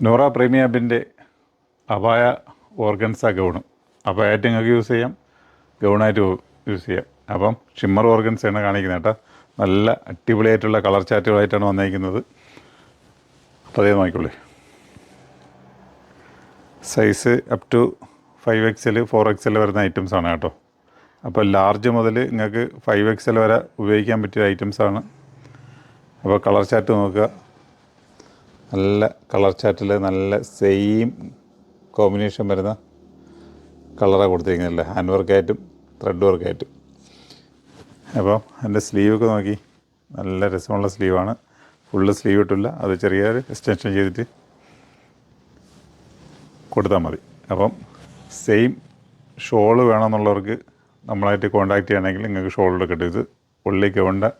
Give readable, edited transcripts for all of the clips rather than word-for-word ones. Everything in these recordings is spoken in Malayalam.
നൂറ പ്രീമിയം ആപ്പിൻ്റെ അപായ ഓർഗൻസ ഗൗണ് അപായമായിട്ട് നിങ്ങൾക്ക് യൂസ് ചെയ്യാം, ഗൗണായിട്ട് യൂസ് ചെയ്യാം. അപ്പം ഷിമ്മർ ഓർഗൻസാണ് കാണിക്കുന്നത് കേട്ടോ. നല്ല അടിപൊളിയായിട്ടുള്ള കളർ ചാറ്റുകളായിട്ടാണ് വന്നിരിക്കുന്നത്. അപ്പോൾ അതേ നോക്കിക്കോളൂ. Size up to 5XL 4XL വരുന്ന ഐറ്റംസാണ് കേട്ടോ. അപ്പോൾ ലാർജ് മുതൽ നിങ്ങൾക്ക് 5XL വരെ ഉപയോഗിക്കാൻ പറ്റിയ ഐറ്റംസാണ്. അപ്പോൾ കളർ ചാറ്റ് നോക്കുക, നല്ല കളർ ചാറ്റിൽ നല്ല സെയിം കോമ്പിനേഷൻ വരുന്ന കളറാണ് കൊടുത്തിരിക്കുന്നില്ല, ഹാൻഡ് വർക്കായിട്ടും ത്രെഡ് വർക്കായിട്ടും. അപ്പോൾ എൻ്റെ സ്ലീവൊക്കെ നോക്കി, നല്ല രസമുള്ള സ്ലീവാണ്. ഫുള്ള് സ്ലീവ് ഇട്ടില്ല, അത് ചെറിയൊരു എക്സ്റ്റൻഷൻ ചെയ്തിട്ട് കൊടുത്താൽ മതി. അപ്പം സെയിം ഷോള് വേണമെന്നുള്ളവർക്ക് നമ്മളായിട്ട് കോൺടാക്റ്റ് ചെയ്യണമെങ്കിൽ നിങ്ങൾക്ക് ഷോളിൽ കിട്ടും. ഇത് പുള്ളി ഗൗണിൻ്റെ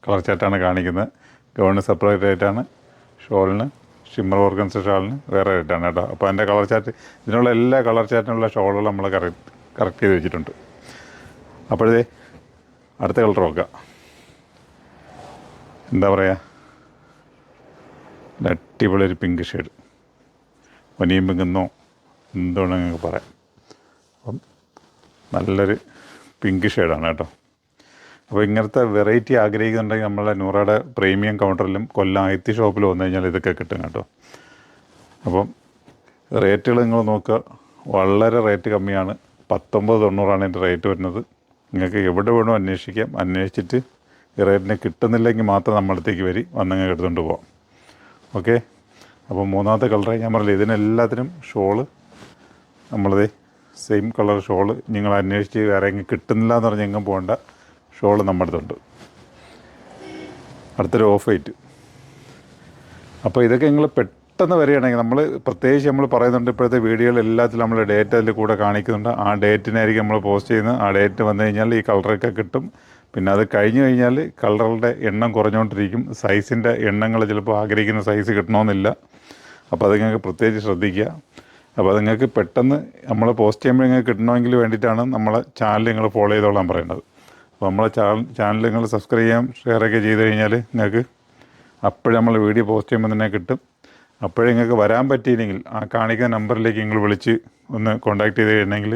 കളർ ചാറ്റാണ് കാണിക്കുന്നത്. ഗൗണിന് സെപ്പറേറ്റ് ആയിട്ടാണ്, ഷോളിന് ഷിമ്മർ ഓർഗൻസ ഷാളിന് വേറെ റേറ്റാണ് കേട്ടോ. അപ്പോൾ അതിൻ്റെ കളർ ചാറ്റ്, ഇതിനുള്ള എല്ലാ കളർ ചാറ്റിനുള്ള ഷോളുകൾ നമ്മൾ കറക്റ്റ് ചെയ്ത് വെച്ചിട്ടുണ്ട്. അപ്പോഴേ അടുത്ത കളർ നോക്കാം. എന്താ പറയുക, അടിപൊളി ഒരു പിങ്ക് ഷെയ്ഡ്, ഒനിയും പിങ്കെന്നോ എന്തുകൊണ്ട് നിങ്ങൾക്ക് പറയാം. അപ്പം നല്ലൊരു പിങ്ക് ഷെയ്ഡാണ് കേട്ടോ. അപ്പോൾ ഇങ്ങനത്തെ വെറൈറ്റി ആഗ്രഹിക്കുന്നുണ്ടെങ്കിൽ നമ്മളെ നൂറയുടെ പ്രീമിയം കൗണ്ടറിലും കൊല്ലം ഐത്തി ഷോപ്പിൽ വന്നു കഴിഞ്ഞാൽ ഇതൊക്കെ കിട്ടും കേട്ടോ. അപ്പം റേറ്റുകൾ നിങ്ങൾ നോക്കുക, വളരെ റേറ്റ് കമ്മിയാണ്. 1990 ഇതിൻ്റെ റേറ്റ് വരുന്നത്. നിങ്ങൾക്ക് എവിടെ വേണോ അന്വേഷിക്കാം, അന്വേഷിച്ചിട്ട് ഈ റേറ്റിന് കിട്ടുന്നില്ലെങ്കിൽ മാത്രം നമ്മളടുത്തേക്ക് വന്നങ്ങ് എടുത്തുകൊണ്ട് പോകാം. ഓക്കെ. അപ്പോൾ മൂന്നാമത്തെ കളറായി ഞാൻ പറഞ്ഞില്ല, ഇതിനെല്ലാത്തിനും ഷോള് നമ്മളത് സെയിം കളർ ഷോള് നിങ്ങൾ അന്വേഷിച്ച് വേറെ എങ്ങനെ കിട്ടുന്നില്ല എന്ന് പറഞ്ഞ് എങ്ങും പോകേണ്ട, ഷോള് നമ്മുടെ അടുത്തുണ്ട്. അടുത്തൊരു ഓഫ് വൈറ്റ്. അപ്പോൾ ഇതൊക്കെ നിങ്ങൾ പെട്ടെന്ന് വരികയാണെങ്കിൽ, നമ്മൾ പ്രത്യേകിച്ച് നമ്മൾ പറയുന്നുണ്ട്, ഇപ്പോഴത്തെ വീഡിയോകൾ എല്ലാത്തിലും നമ്മൾ ഡേറ്റ് അതിൽ കൂടെ കാണിക്കുന്നുണ്ട്. ആ ഡേറ്റിനായിരിക്കും നമ്മൾ പോസ്റ്റ് ചെയ്യുന്നത്. ആ ഡേറ്റ് വന്നു കഴിഞ്ഞാൽ ഈ കളറൊക്കെ കിട്ടും. പിന്നെ അത് കഴിഞ്ഞ് കഴിഞ്ഞാൽ കളറുകളുടെ എണ്ണം കുറഞ്ഞുകൊണ്ടിരിക്കും. സൈസിൻ്റെ എണ്ണങ്ങൾ ചിലപ്പോൾ ആഗ്രഹിക്കുന്ന സൈസ് കിട്ടണമെന്നില്ല. അപ്പോൾ അത് നിങ്ങൾക്ക് പ്രത്യേകിച്ച് ശ്രദ്ധിക്കുക. അപ്പോൾ അത് നിങ്ങൾക്ക് പെട്ടെന്ന് നമ്മൾ പോസ്റ്റ് ചെയ്യുമ്പോൾ നിങ്ങൾക്ക് കിട്ടണമെങ്കിൽ വേണ്ടിയിട്ടാണ് നമ്മളെ ചാനൽ നിങ്ങൾ ഫോളോ ചെയ്തോളാൻ പറയുന്നത്. അപ്പോൾ നമ്മളെ ചാനൽ നിങ്ങൾ സബ്സ്ക്രൈബ് ചെയ്യാം, ഷെയറൊക്കെ ചെയ്ത് കഴിഞ്ഞാൽ നിങ്ങൾക്ക് അപ്പോഴും നമ്മൾ വീഡിയോ പോസ്റ്റ് ചെയ്യുമ്പോൾ തന്നെ കിട്ടും. അപ്പോഴേ നിങ്ങൾക്ക് വരാൻ പറ്റിയില്ലെങ്കിൽ ആ കാണിക്കുന്ന നമ്പറിലേക്ക് നിങ്ങൾ വിളിച്ച് ഒന്ന് കോൺടാക്റ്റ് ചെയ്ത് കഴിഞ്ഞെങ്കിൽ,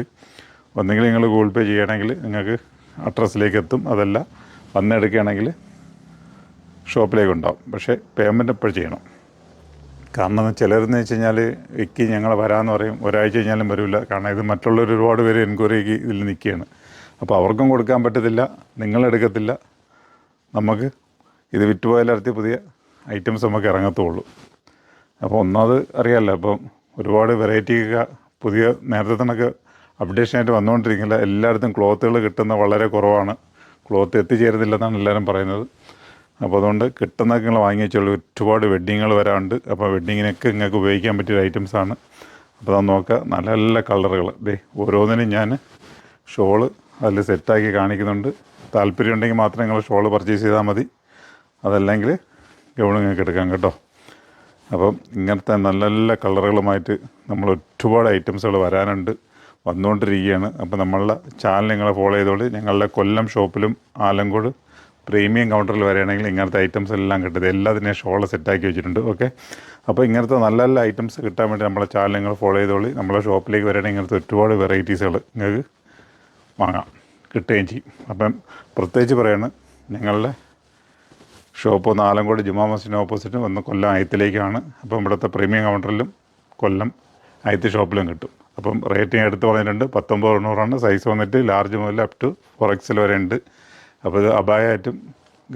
ഒന്നെങ്കിൽ നിങ്ങൾ ഗൂഗിൾ പേ ചെയ്യണമെങ്കിൽ നിങ്ങൾക്ക് അഡ്രസ്സിലേക്ക് എത്തും. അതല്ല വന്നെടുക്കുകയാണെങ്കിൽ ഷോപ്പിലേക്ക് ഉണ്ടാവും. പക്ഷേ പേയ്മെൻറ്റ് എപ്പോഴും ചെയ്യണം. കാരണം ചിലരെന്ന് വെച്ച് കഴിഞ്ഞാൽ വിക്കി ഞങ്ങൾ വരാമെന്ന് പറയും, ഒരാഴ്ച കഴിഞ്ഞാലും വരില്ല. കാരണം ഇത് മറ്റുള്ളവർ ഒരുപാട് പേര് എൻക്വയറിക്ക് ഇതിൽ നിൽക്കുകയാണ്. അപ്പോൾ അവർക്കും കൊടുക്കാൻ പറ്റത്തില്ല, നിങ്ങളെടുക്കത്തില്ല. നമുക്ക് ഇത് വിറ്റുപോയാലടുത്ത് പുതിയ ഐറ്റംസ് നമുക്ക് ഇറങ്ങത്തുള്ളൂ. അപ്പോൾ ഒന്നാമത് അറിയാമല്ലോ, അപ്പം ഒരുപാട് വെറൈറ്റിയൊക്കെ പുതിയ നേരത്തെ തന്നൊക്കെ അപ്ഡേഷനായിട്ട് വന്നുകൊണ്ടിരിക്കില്ല. എല്ലായിടത്തും ക്ലോത്തുകൾ കിട്ടുന്ന വളരെ കുറവാണ്, ക്ലോത്ത് എത്തിച്ചേരുന്നില്ലെന്നാണ് എല്ലാവരും പറയുന്നത്. അപ്പോൾ അതുകൊണ്ട് കിട്ടുന്നതൊക്കെ നിങ്ങൾ വാങ്ങി വെച്ചോളൂ. ഒരുപാട് വെഡ്ഡിങ്ങുകൾ വരാറുണ്ട്. അപ്പോൾ വെഡ്ഡിങ്ങിനൊക്കെ നിങ്ങൾക്ക് ഉപയോഗിക്കാൻ പറ്റിയ ഐറ്റംസാണ്. അപ്പോൾ അത് നോക്കുക, നല്ല നല്ല കളറുകൾ. ഓരോന്നിനും ഞാൻ ഷോള് അതിൽ സെറ്റാക്കി കാണിക്കുന്നുണ്ട്. താല്പര്യമുണ്ടെങ്കിൽ മാത്രം നിങ്ങൾ ഷോള് പർച്ചേസ് ചെയ്താൽ മതി. അതല്ലെങ്കിൽ ഗൗൺ നിങ്ങൾക്ക് എടുക്കാം കേട്ടോ. അപ്പം ഇങ്ങനത്തെ നല്ല നല്ല കളറുകളുമായിട്ട് നമ്മൾ ഒരുപാട് ഐറ്റംസുകൾ വരാനുണ്ട്, വന്നുകൊണ്ടിരിക്കുകയാണ്. അപ്പോൾ നമ്മളുടെ ചാനൽ നിങ്ങളെ ഫോളോ ചെയ്തോളൂ. ഞങ്ങളുടെ കൊല്ലം ഷോപ്പിലും ആലങ്കോട് പ്രീമിയം കൗണ്ടറിൽ വരികയാണെങ്കിൽ ഇങ്ങനത്തെ ഐറ്റംസ് എല്ലാം കിട്ടും. എല്ലാത്തിനെയും ഷോള് സെറ്റാക്കി വെച്ചിട്ടുണ്ട്. ഓക്കെ. അപ്പോൾ ഇങ്ങനത്തെ നല്ല നല്ല ഐറ്റംസ് കിട്ടാൻ വേണ്ടി നമ്മളെ ചാനൽ നിങ്ങൾ ഫോളോ ചെയ്തോളൂ. നമ്മളെ ഷോപ്പിലേക്ക് വരികയാണെങ്കിൽ ഇങ്ങനത്തെ ഒരുപാട് വെറൈറ്റീസുകൾ നിങ്ങൾക്ക് വാങ്ങാം, കിട്ടുകയും ചെയ്യും. അപ്പം പ്രത്യേകിച്ച് പറയാണ്, ഞങ്ങളുടെ ഷോപ്പ് ഒന്ന് ആലങ്കോട് ജുമാ മസ്ജിദിന് ഓപ്പോസിറ്റ് വന്ന് കൊല്ലം ഐത്തിലേക്കാണ്. അപ്പം ഇവിടുത്തെ പ്രീമിയം കൗണ്ടറിലും കൊല്ലം ഐത്തി ഷോപ്പിലും കിട്ടും. അപ്പം റേറ്റിംഗ് എടുത്ത് പറഞ്ഞിട്ടുണ്ട്. 1990 സൈസ് വന്നിട്ട് ലാർജ് മുതൽ അപ് ടു 4XL വരെ ഉണ്ട്. അപ്പോൾ ഇത് അപായമായിട്ടും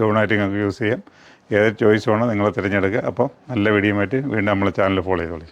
ഗൗണായിട്ടും നിങ്ങൾക്ക് യൂസ് ചെയ്യാം. ഏത് ചോയ്സ് വേണോ നിങ്ങൾ തിരഞ്ഞെടുക്കുക. അപ്പോൾ നല്ല വീഡിയോ ആയിട്ട് വീണ്ടും നമ്മളെ ചാനൽ ഫോളോ ചെയ്തോളൂ.